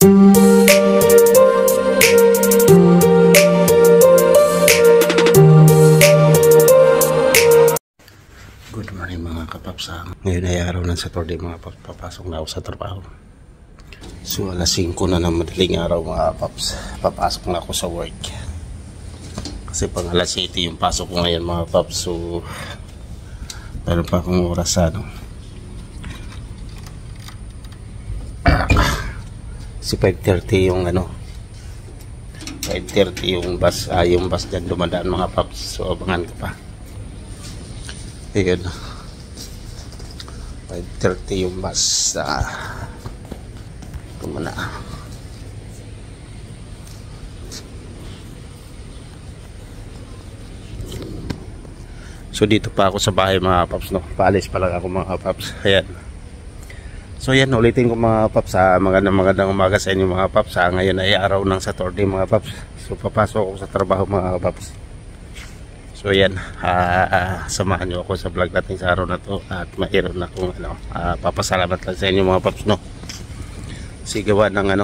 Good morning mga kapaps. Ngayon ay araw ng Saturday mga paps. Papasok na ako sa trabaho. So alas 5 na ng madaling araw mga paps. Papasok na ako sa work. Kasi pang alas 7 yung pasok ko ngayon mga paps. So meron pa akong oras sa si 5:30 yung 5:30 yung bus. Yung bus dyan dumadaan mga paps. So abangan ko pa. Ayun, 5:30 yung bus. Kumana. So dito pa ako sa bahay mga paps, no? Paalis pa lang ako mga paps. Ayan. So yan, ulitin ko mga paps. Magandang umaga sa inyo mga paps. Ngayon ay araw ng Saturday mga paps. So papasok ako sa trabaho mga paps. So yan, samahan nyo ako sa vlog natin sa araw na to. At mayroon na akong papasalamat lang sa inyo mga paps, no? Sigawan ng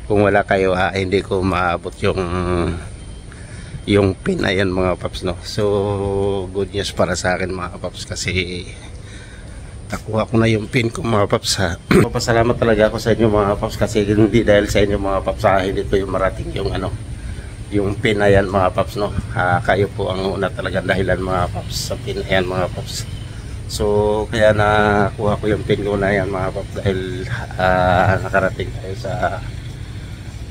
kung wala kayo, hindi ko maabot yung pin. Ayan mga paps, no? So good news para sa akin mga paps, kasi nakuha ko na yung pin ko mga paps. Papasalamat talaga ako sa inyo mga paps, kasi hindi dahil sa inyo mga paps, hindi ko yung marating yung pin na yan mga paps, no? Kayo po ang una talagang dahilan mga paps sa pin na yan mga paps. So kaya nakuha ko yung pin ko na yan mga paps, dahil nakarating tayo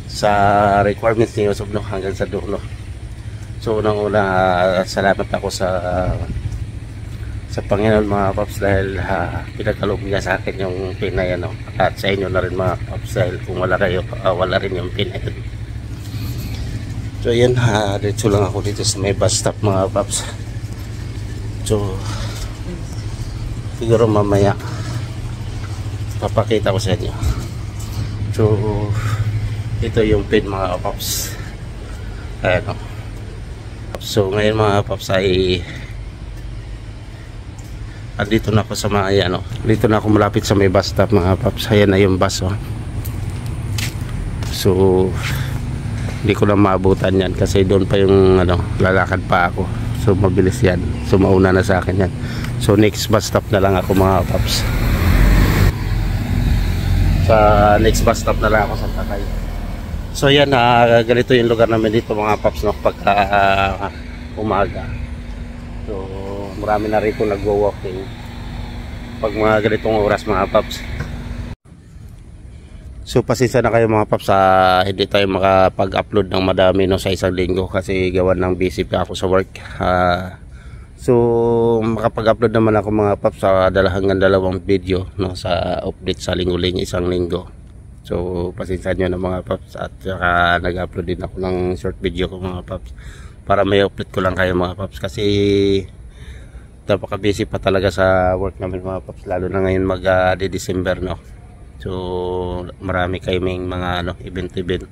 sa requirements niyo, so, no? Hanggang sa dulo. So unang-una, salamat ako sa Panginoon mga paps, dahil pinagkaloob niya sa akin yung pin na yan, no? At sa inyo na rin mga paps, dahil kung wala kayo, wala rin yung pin na yan. So yan, dito lang ako dito sa may bus stop mga paps. So siguro mamaya papakita ko sa inyo. So ito yung pin mga paps. Ayan o. So ngayon mga paps ay dito na ako sa mga dito na ako malapit sa may bus stop mga paps. Ayan na yung bus, oh. So hindi ko lang maabutan yan, kasi doon pa yung lalakad pa ako. So mabilis yan. So mauna na sa akin yan. So next bus stop na lang ako mga paps. Sa next bus stop na lang ako sa Takay. So yan, ganito yung lugar namin dito mga paps, no? Pagka umaga. So marami na rito nagwo-walking pag mga ganitong oras mga paps. So pasensya na kayo mga paps, hindi tayo makapag-upload ng madami, no, sa isang linggo, kasi gawa ng busy pa ako sa work. So makapag-upload naman ako mga paps sa hanggang 2 video, no, sa update sa isang linggo. So pasensya nyo na mga paps, at saka nag-upload din ako ng short video ko mga paps, para may upload ko lang kayo mga paps, kasi napaka-busy pa talaga sa work namin mga paps, lalo na ngayon mag-December, no. So marami kaming mga event.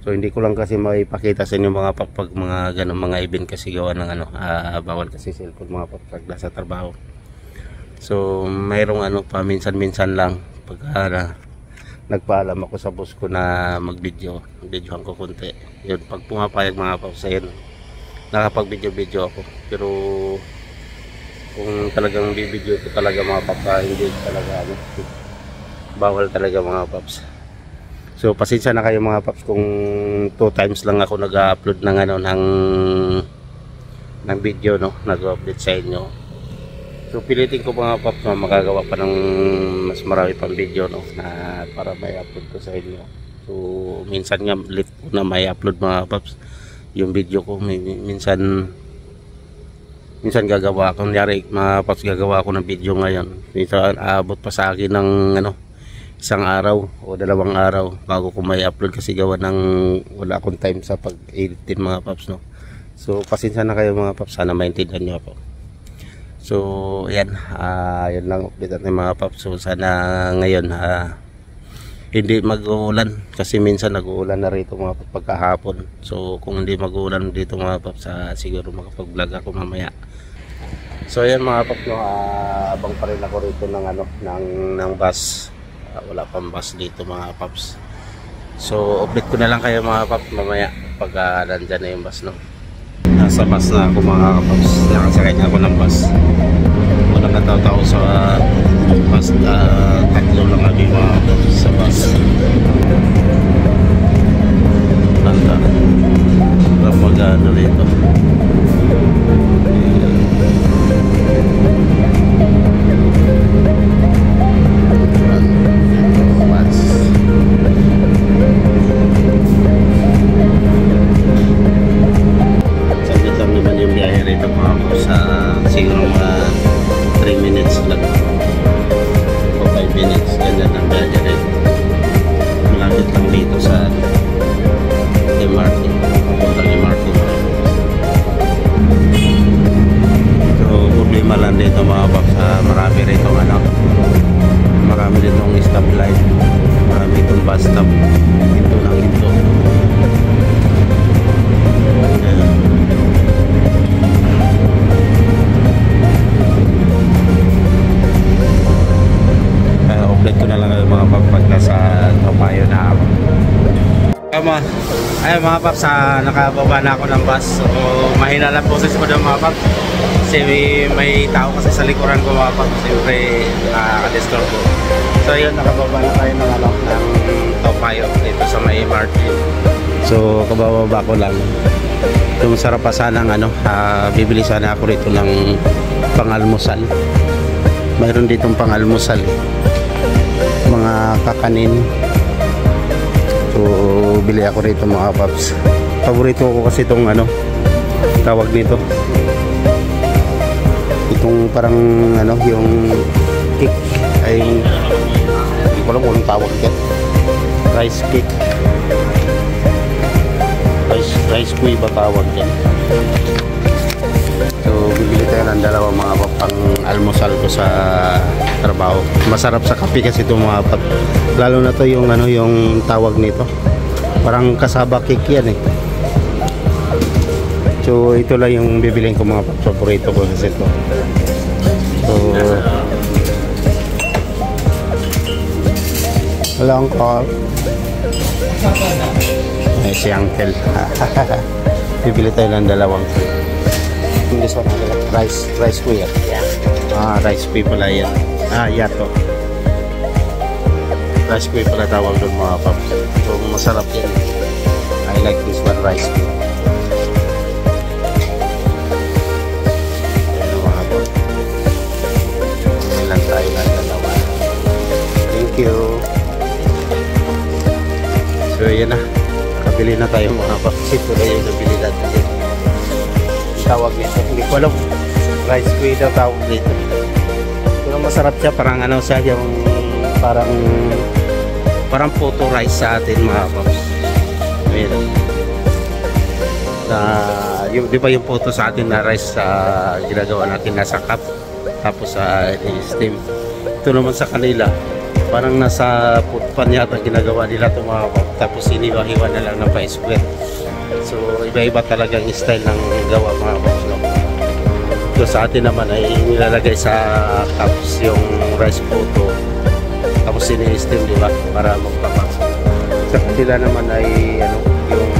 So hindi ko lang kasi maipakita sa inyo mga paps pag mga ganong mga event, kasi gawa ng bawal kasi cellphone mga paps pag nasa trabaho. So mayroong paminsan-minsan lang pag nagpaalam ako sa boss ko na videohan ko konti. Yun, pag pumapayag mga paps, ayun, nakapag-video ako. Pero kung talagang bibidyo ko talaga mga paps, hindi talaga bawal talaga mga paps. So pasensya na kayo mga paps kung 2 times lang ako nag-upload ng video, no, nag-update sa inyo. So pilitin ko mga paps na makagawa pa ng mas marami pang video, no, na para may upload ko sa inyo. So minsan nga late ko na may upload mga paps yung video ko. Minsan gagawa ako, kunyari mga paps, gagawa ako ng video ngayon, minsan aabot pa sa akin ng isang araw o 2 araw bago ko may upload, kasi gawa ng wala akong time sa pag-edit din mga paps, no. So pasensya na kayo mga paps, sana maintindihan nyo ako. So ayan, yun lang update natin mga paps. So sana ngayon hindi mag-uulan, kasi minsan nag-uulan na rito mga paps pagkahapon. So kung hindi mag-uulan dito mga paps, siguro makapag-vlog ako mamaya. So ayan mga paps, no, abang pa rin ako rito ng bus. wala pang bus dito mga paps. So update ko na lang kayo mga paps mamaya pag nandyan na yung bus, no? Nasa bus na ako mga paps, nakasakay na ako ng bus. Walang kataw-tao sa bus, tatlo lang kami mga paps sa bus. Ganda magano rito. Dito mga paps, marami rito marami dito ang stoplight, marami itong bus stop, ito ng ito. Update ko na lang mga paps pag nasa Topayo na ako. Ayun mga paps, nakababa na ako ng bus. So mahina lang boses ko doon mga paps kasi may tao kasi sa likuran ko mga paps, siyempre nakaka-disturb ko. So yun, nakababa na tayo ng Topayo dito sa may MRT. So kabababa ko lang. Ito masarap pa sana bibili sana ako rito ng pangalmusal. Mayroon ditong pangalmusal mga kakanin. So bili ako rito mga paps. Paborito ko kasi itong tawag nito, itong parang yung cake ay hindi ko alam kung anong tawag yan. Rice cake, rice kuy ba tawag yan. So bibili tayo ng dalawa mga paps pang almusal ko sa trabaho. Masarap sa kape kasi ito mga paps, lalo na to yung yung tawag nito, parang kasaba cake yan eh. So ito lang yung bibiliin ko mga paps, paborito ko kasi ito. So long call ay si uncle. Bibili tayo ng dalawang this one, rice kuya. Rice kuya pala yan. Yato. Rice kuya pala tawag doon mga paps. So masarap yan. I like this one, rice kuya. Thank you. So yan na, nakabili na tayo mga paps. Ito na yung nabili natin. Tawag nito, hindi ko alam, rice kuy daw tawag nito. Pero masarap siya, parang siya yung parang photo rice sa atin mga paps. Ayan. Di ba yung photo sa atin na rice ginagawa natin nasa cup tapos steam. Ito naman sa kanila parang nasa pan yata ginagawa nila ito mga paps, tapos iniwa-hiwa na lang ng pa-square. So iba-iba talagang style ng gawa mga paps, no? So sa atin naman ay nilalagay sa cups yung rice photo tapos ini-steam, di ba, para magpapas. Sa kanila naman ay yung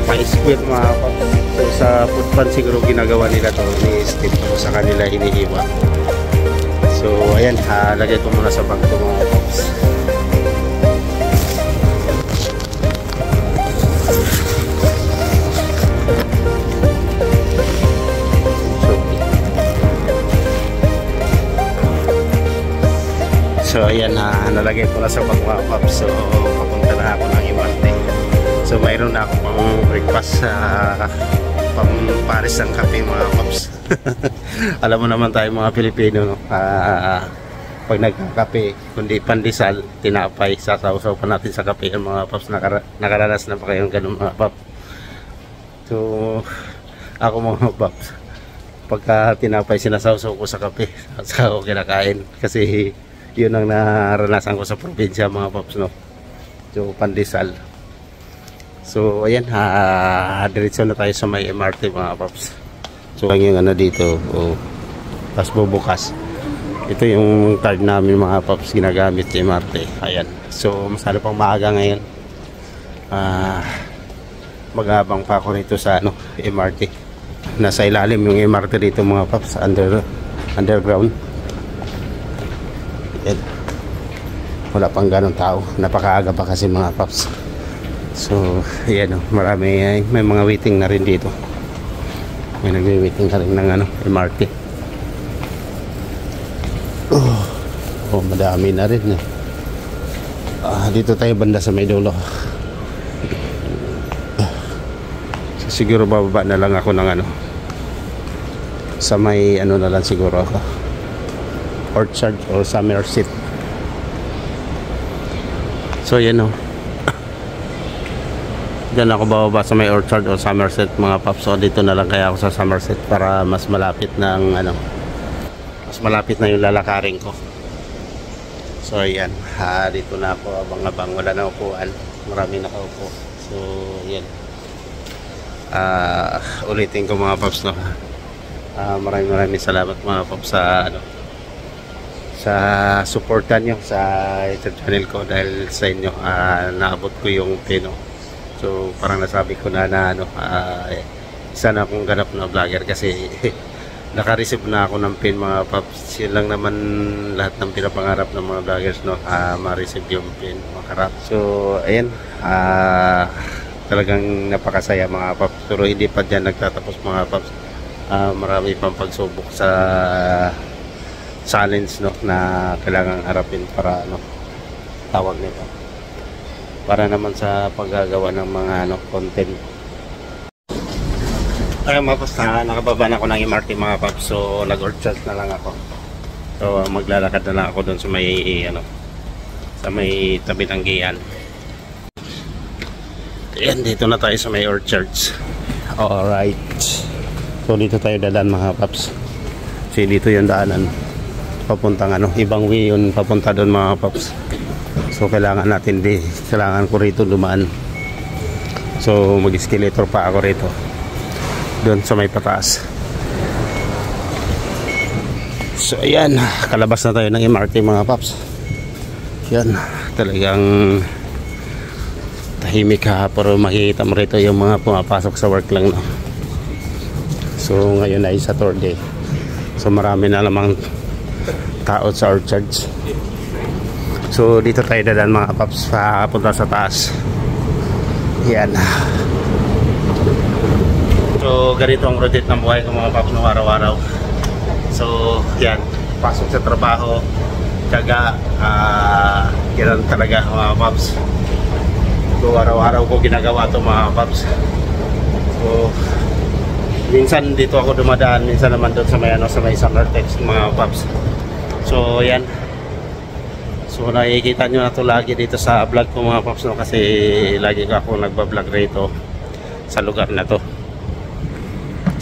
pa-square mga paps. So sa food pan siguro ginagawa nila to, ni-steam, tapos sa kanila hinihiwa. So ayan, lagay ko muna sa bag ko mga paps. So ayan, nalagay ko na sa bag mga paps. So papunta na ako ng Imarte. So mayroon na ako pang breakfast, pang pares ng kape mga paps. Alam mo naman tayo mga Pilipino, no? Pag nagkakape, kundi pandesal, tinapay, sasawsaw pa natin sa kape mga paps. Nakaranas na pa kayong ganun mga paps. So ako mga paps, pagka tinapay sinasawsaw ko sa kape, saka ako kinakain kasi yun ang naranasan ko sa probinsya mga paps, no? So pandesal. So ayan, diretso na tayo sa may MRT mga paps. So yung dito, tapos bubukas. Ito yung card namin mga paps, ginagamit sa MRT. Ayan. So masyado pang maaga ngayon. Magabang pa ako rito sa MRT. Nasa ilalim yung MRT dito mga paps, underground. Ayan. Wala pang ganong tao, napakaaga pa kasi mga paps. So ayan, marami, may mga waiting na rin dito. May nagwi-waiting na rin ng MRT. Madami na rin. Dito tayo banda sa may dulo. So, siguro bababa na lang ako ng sa may na lang siguro ako, Orchard or Somerset. So yan diyan ako bababa sa may Orchard o Somerset mga paps. So dito na lang kaya ako sa Somerset para mas malapit ng mas malapit na yung lalakarin ko. So ayan, dito na ako abang-abang, wala na upuan, marami nakaupo. So yan, ulitin ko mga paps maraming salamat mga paps sa suportan nyo sa YouTube channel ko. Dahil sa inyo naabot ko yung pino. So parang nasabi ko na isa na akong ganap na vlogger kasi naka-receive na ako ng pin mga paps. Yun lang naman lahat ng pinapangarap ng mga vloggers ma-receive yung pin, makarap. So ayan, talagang napakasaya mga paps. Pero hindi pa dyan nagtatapos mga paps. Marami pang pagsubok sa challenge na kailangang harapin para tawag nito, para naman sa paggagawa ng mga content. Ay mga paps, nakababa na ako ng MRT mga paps. So nag-orchard na lang ako. So maglalakad na lang ako doon sa may sa may tabi ng Giyan. Ayan, dito na tayo sa may orchards. Alright, so dito tayo dadaan mga paps. Kasi dito yung daanan papuntang ibang way yun papunta doon mga paps. So kailangan ko rito dumaan. So mag-escalator pa ako rito doon sa may pataas. So ayan, kalabas na tayo ng MRT mga paps. Yan, talagang tahimik pero makikita mo rito yung mga pumapasok sa work lang So ngayon ay Saturday. So marami na lamang tao sa orchards. So dito tayo dadaan mga paps punta sa taas. Yan. So ganito ang routine ng buhay ko mga paps araw-araw. So yan, pasok sa trabaho, tiyaga, yan talaga mga paps. So araw-araw ko ginagawa to mga paps. So minsan dito ako dumadaan, minsan naman doon sa may Summer Text mga paps. So yan, so nakikita nyo na to lagi dito sa vlog ko mga paps kasi lagi ako nagbablog rito sa lugar na to.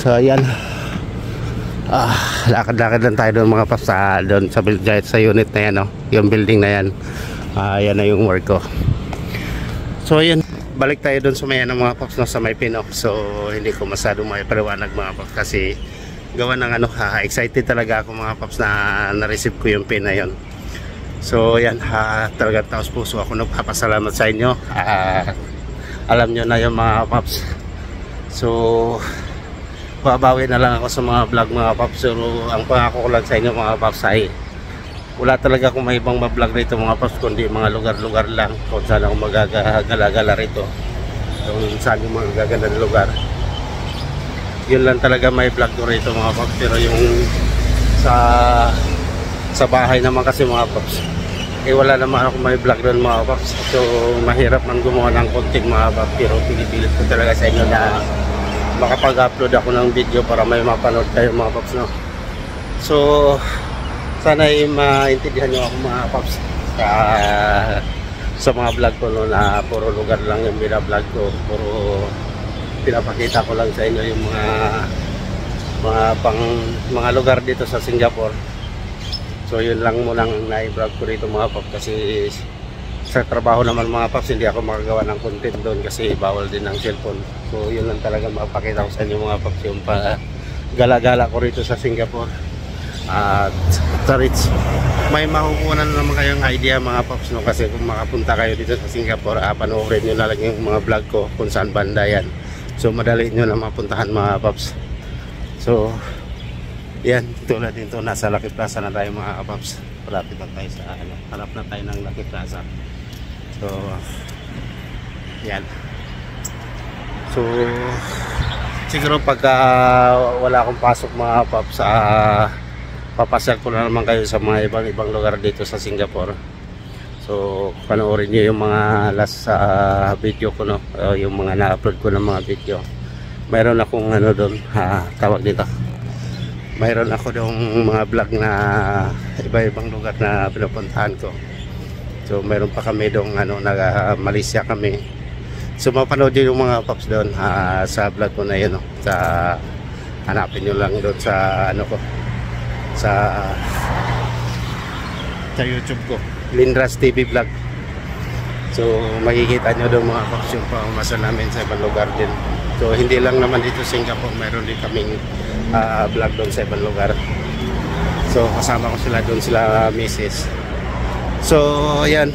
So yan, lakad-lakad lang tayo doon mga paps doon sa unit na yan yung building na yan. Yan na yung work ko. So yan, balik tayo doon sa may mga paps sa may pin. So hindi ko masyadong maipaliwanag mga paps kasi gawa ng excited talaga ako mga paps na na-receive ko yung pin na yun. So yan, talagang taos puso ako nagpapasalamat sa inyo. Alam nyo na yung mga paps. So babawi na lang ako sa mga vlog mga paps. So ang pangako ko lang sa inyo mga paps ay wala talaga akong may ibang ma-vlog rito mga paps kundi mga lugar-lugar lang kung saan ako magagala-gala rito, kung saan yung mga gagandang lugar. Yun lang talaga may vlog ko rito mga paps. Pero yung sa bahay naman kasi mga paps wala naman ako may vlog doon mga paps. So mahirap man gumawa ng content mga paps. Pero pinipilit ko talaga sa inyo na makapag-upload ako ng video para may mapanood kayo mga paps So sana ay maintindihan nyo ako mga paps sa mga vlog ko na puro lugar lang yung binablog ko, puro pinapakita ko lang sa inyo yung mga lugar dito sa Singapore. So yun lang munang na-vlog ko rito mga paps kasi sa trabaho naman mga paps hindi ako makagawa ng content doon kasi bawal din ng cellphone. So yun lang talaga mapakita ko sa inyo mga paps yung gala-gala ko rito sa Singapore. At Tarits, may makukunan naman kayong idea mga paps, no? Kasi kung makapunta kayo dito sa Singapore, panoorin nyo na lang yung mga vlog ko kung saan banda yan. So madali nyo na mapuntahan mga paps. So yan, tulad dito, nasa Lucky Plaza na tayo mga paps. Malapit na tayo sa harap na tayo ng Lucky Plaza. So yan. So siguro pagka wala akong pasok mga paps, papasyal ko na naman kayo sa mga ibang lugar dito sa Singapore. So panoorin nyo yung mga last video ko, no? Yung mga na-upload ko ng mga video. Mayroon akong doon, tawag dito, mayroon ako doong mga vlog na iba-ibang lugar na pinupuntahan ko. So mayroon pa kami doong Malaysia kami. So mapanood nyo yung mga paps doon sa vlog ko na yun, no? Hanapin nyo lang doon sa ko, sa YouTube ko, Lindras TV Vlog. So makikita nyo doon mga paps yung pamamasan namin sa ibang lugar din. So hindi lang naman dito Singapore, mayroon din kaming vlog doon sa ibang lugar. So kasama ko sila doon, sila Mrs. So ayan,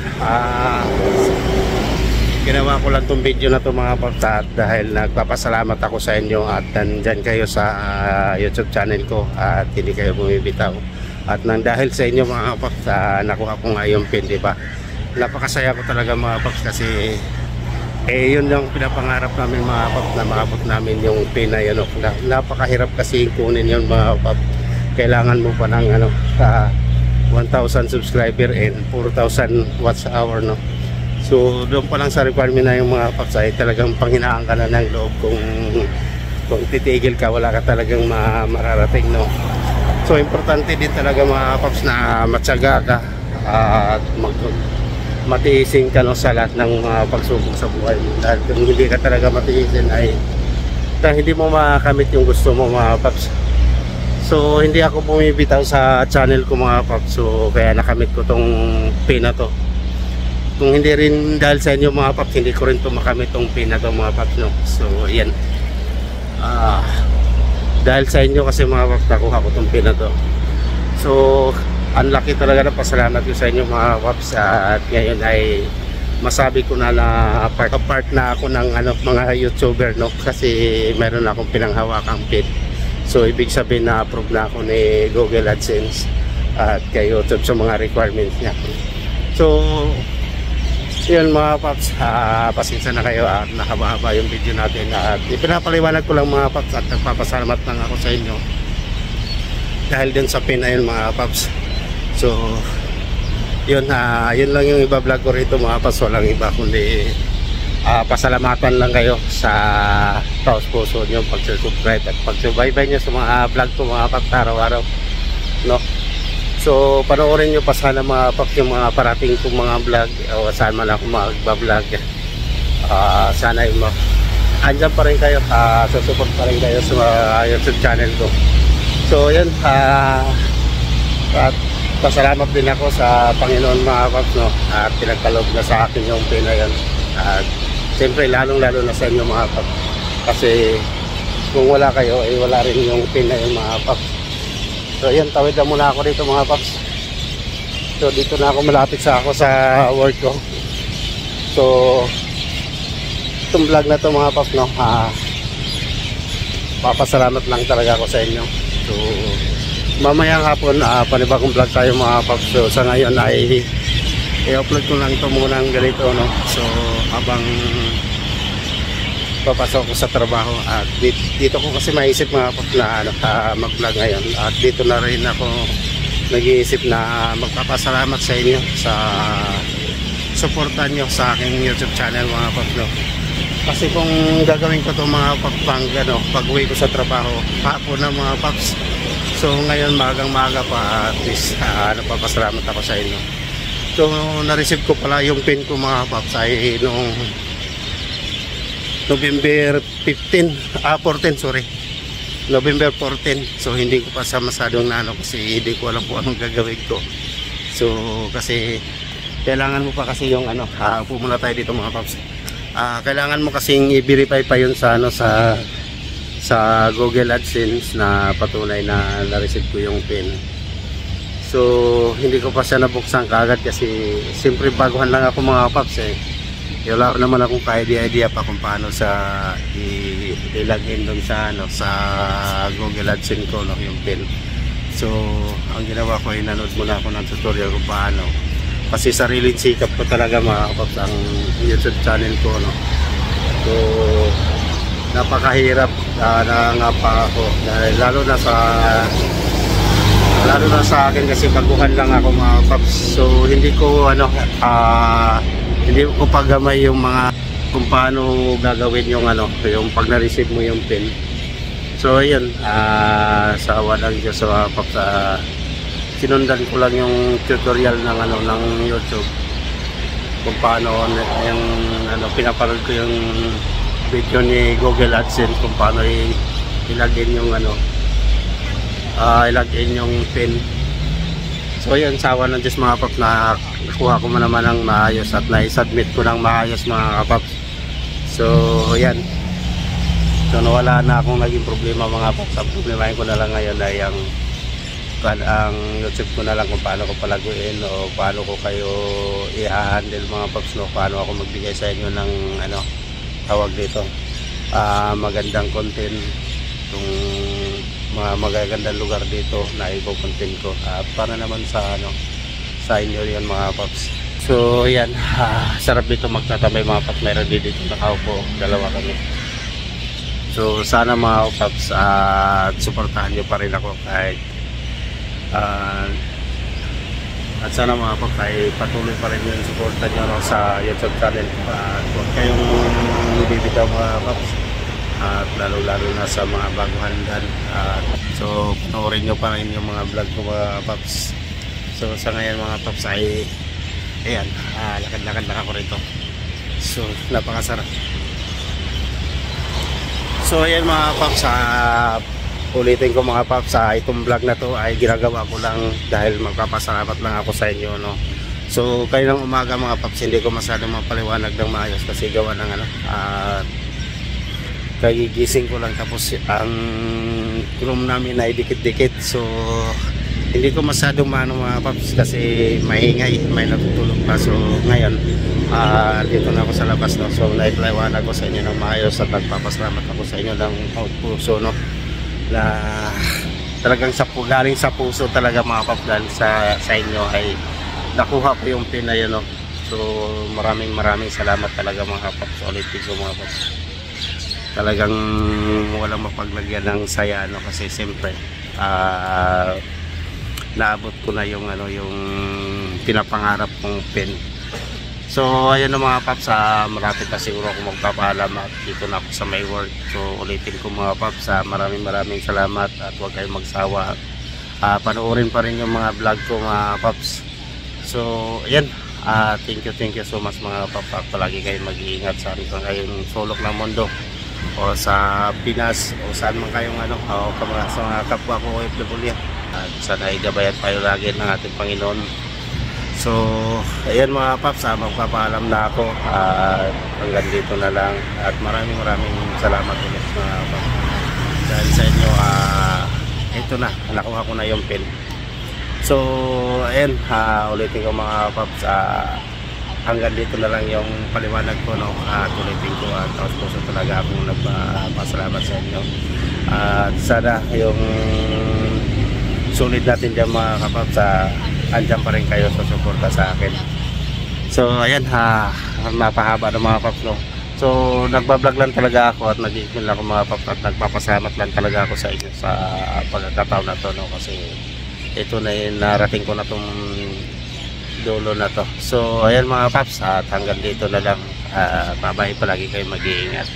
ginawa ko lang tong video na to mga paps dahil nagpapasalamat ako sa inyo at nandyan kayo sa YouTube channel ko at hindi kayo bumibitaw. At nang dahil sa inyo mga paps, nakuha ko nga yung pin, diba? Napakasaya ko talaga mga paps kasi yun yung pinapangarap namin mga paps, na maabot namin yung pin na yun. Napakahirap kasi kunin yun mga paps. Kailangan mo pa ng 1,000 subscriber and 4,000 watch hour, no? So doon pa lang sa requirement na yung mga paps ay talagang panghinaan ka na ng loob kung titigil ka, wala ka talagang mararating, no? So importante din talaga mga paps na matyaga ka at matiisin ka, no, sa lahat ng pagsubok sa buhay mo. Dahil kung hindi ka talaga matiisin ay hindi mo makamit yung gusto mo mga paps. So hindi ako bumibitaw sa channel ko mga paps, so kaya nakamit ko tong pin na to. Kung hindi rin dahil sa inyo mga paps, hindi ko rin to makamit tong pin na to mga paps, no? So yan, dahil sa inyo kasi mga paps nakuha ko tong pin na to. So unlucky talaga na pasalamat ko sa inyo mga paps, at ngayon ay masabi ko na part na ako ng mga YouTuber, no? Kasi meron akong pinanghawakang pin. So ibig sabihin na approve na ako ni Google AdSense at kay YouTube sa mga requirements niya. So yun mga paps, pasensya na kayo at nakababa yung video natin at ipinapaliwanag ko lang mga paps at nagpapasalamat lang ako sa inyo dahil din sa pin na yun mga paps. So yun, yun lang yung iba vlog ko rito mga paps, walang iba kundi pasalamatan lang kayo sa taos puso nyo pag-subscribe at pag-subaybay nyo sa mga vlog ko mga paps araw-araw, no? So panoorin nyo pa sana mga paps yung mga parating kong mga vlog o saan man ako mag-vlog. Sana yung andyan pa rin kayo, susupport pa rin kayo sa YouTube channel ko. So yan, at pasalamat din ako sa Panginoon mga paps, no? At pinagkaloob na sa akin yung pin na yan. At siyempre lalong lalo na sa inyo mga paps, kasi kung wala kayo ay wala rin yung pin na yun mga paps. So yan, tawid na muna ako dito mga paps. So dito na ako, malapit sa work ko. So itong vlog na to mga paps, no, papasalamat lang talaga ako sa inyo. So mamayang hapon panibagong vlog tayo mga paps. So sa ngayon ay i-upload ko lang ito muna ng ganito, no. So habang papasok ko sa trabaho at dito ko kasi maisip mga paps na mag-vlog ngayon, at dito na rin ako nag-iisip na magpapasalamat sa inyo sa suportan nyo sa aking YouTube channel mga paps, no? Kasi kung gagawin ko to mga paps pag-uwi ko sa trabaho hapon na mga paps, so ngayon magang-maga pa, at least napapasalamat ako sa inyo. So na-receive ko pala yung pin ko mga paps ay noong November 14, sorry. November 14. So hindi ko pa sa masadong kasi hindi ko alam po anong gagawin ko. So kasi kailangan mo pa kasi yung upo muna tayo dito mga paps. Kailangan mo kasing i-verify pa yun sa sa Google AdSense na patunay na na-receive ko yung pin. So hindi ko pa siya nabuksan kaagad kasi siyempre baguhan lang ako mga paps eh. Wala naman akong ka-idea pa kung paano sa i-login doon sa ano, sa Google AdSense ko, no, yung pin. So ang ginawa ko ay nanood muna ako ng tutorial kung paano. Kasi sariling sikap ko talaga mga paps ang YouTube channel ko, no. So napakahirap na pa ako dahil lalo na sa akin kasi baguhan lang ako mga paps. So hindi ko hindi ko pagamay yung mga kung paano gagawin yung yung pag na-receive mo yung pin. So ayun, sa walang Diyos mga paps, sinundan ko lang yung tutorial ng ng YouTube kung paano yung pinapanood ko yung video ni Google AdSense kung paano ilagin yung ilagin yung pin. So yan, sawa ng Diyos mga paps, na nakuha ko naman ng maayos at na-submit ko ng maayos mga paps. So yan, so nawala na akong naging problema mga paps. Ang problemahin ko na lang ngayon ay ang YouTube ko na lang kung paano ko palaguin o paano ko kayo i-handle mga paps, no? Paano ako magbigay sa inyo ng tawag dito, magandang content, yung mga magagandang lugar dito na ipo-content ko para naman sa sa inyo yan mga paps. So yan, sarap dito magtatabay mga paps. Meron dito nakaupo, dalawa kami. So sana mga paps, suportahan nyo pa rin ako kahit at sana mga paps ay patuloy pa rin yung suporta nyo sa YouTube channel. Huwag kayong bibitaw mga paps, at lalo na sa mga baguhan dyan. So panoorin nyo pa rin yung mga vlog ko mga paps. So sa ngayon mga paps ay ayan, lakad-lakad lang ako rito. So napakasarap. So ayan mga paps, ulitin ko mga paps, itong vlog na to ay ginagawa ko lang dahil magpapasalamat lang ako sa inyo, no. So kayo ng umaga mga paps, hindi ko masyadong mapaliwanag ng maayos kasi gawa ng kagigising ko lang, tapos ang room namin ay dikit-dikit. So hindi ko masyadong mga paps kasi maingay, may natutulog pa. So ngayon dito na ako sa labas, no. So naipaliwanag ko sa inyo ng maayos at nagpapasalamat ako sa inyo ng puso, no, na talagang galing sa puso talaga mga paps, dahil sa inyo ay nakuha ko yung pin na yun, no. So maraming salamat talaga mga paps. Ulitin ko mga paps, talagang walang mapaglagyan ng saya, no, kasi siyempre naabot ko na yung yung pinapangarap kong pin. So ayun na mga paps, malapit na siguro ako magpapaalam at dito na ako sa my work. So ulitin ko mga paps, maraming salamat at huwag kayong magsawa, panoorin pa rin yung mga vlog ko mga paps. So ayan, thank you so much mga paps. Palagi kayong mag-iingat sa kayong sulok ng mundo o sa Pinas o saan man kayong o sa mga kapwa ko OFW, at sana ay gabayan tayo lagi ng ating Panginoon. So ayan mga paps, magpapaalam na ako, hanggang dito na lang at maraming salamat ulit mga paps dahil sa inyo. Ito na, nakuha ko na yung pin. So ayan, ulitin ko mga paps, hanggang dito na lang yung paliwanag ko, no. Ulitin ko at puso talaga akong nagpapasalamat sa inyo. At sana yung sulit natin dyan mga kapaps, andyan pa rin kayo sa suporta sa akin. So ayan, napahaba ng mga paps, no. So nagbablog lang talaga ako at nag-iikon lang ako mga paps at nagpapasalamat lang talaga ako sa inyo sa pagkakataon na to, no, kasi ito na yung narating ko na tong dulo na to. So ayan mga paps, at hanggang dito na lang. Bye-bye, palagi kayo mag-iingat.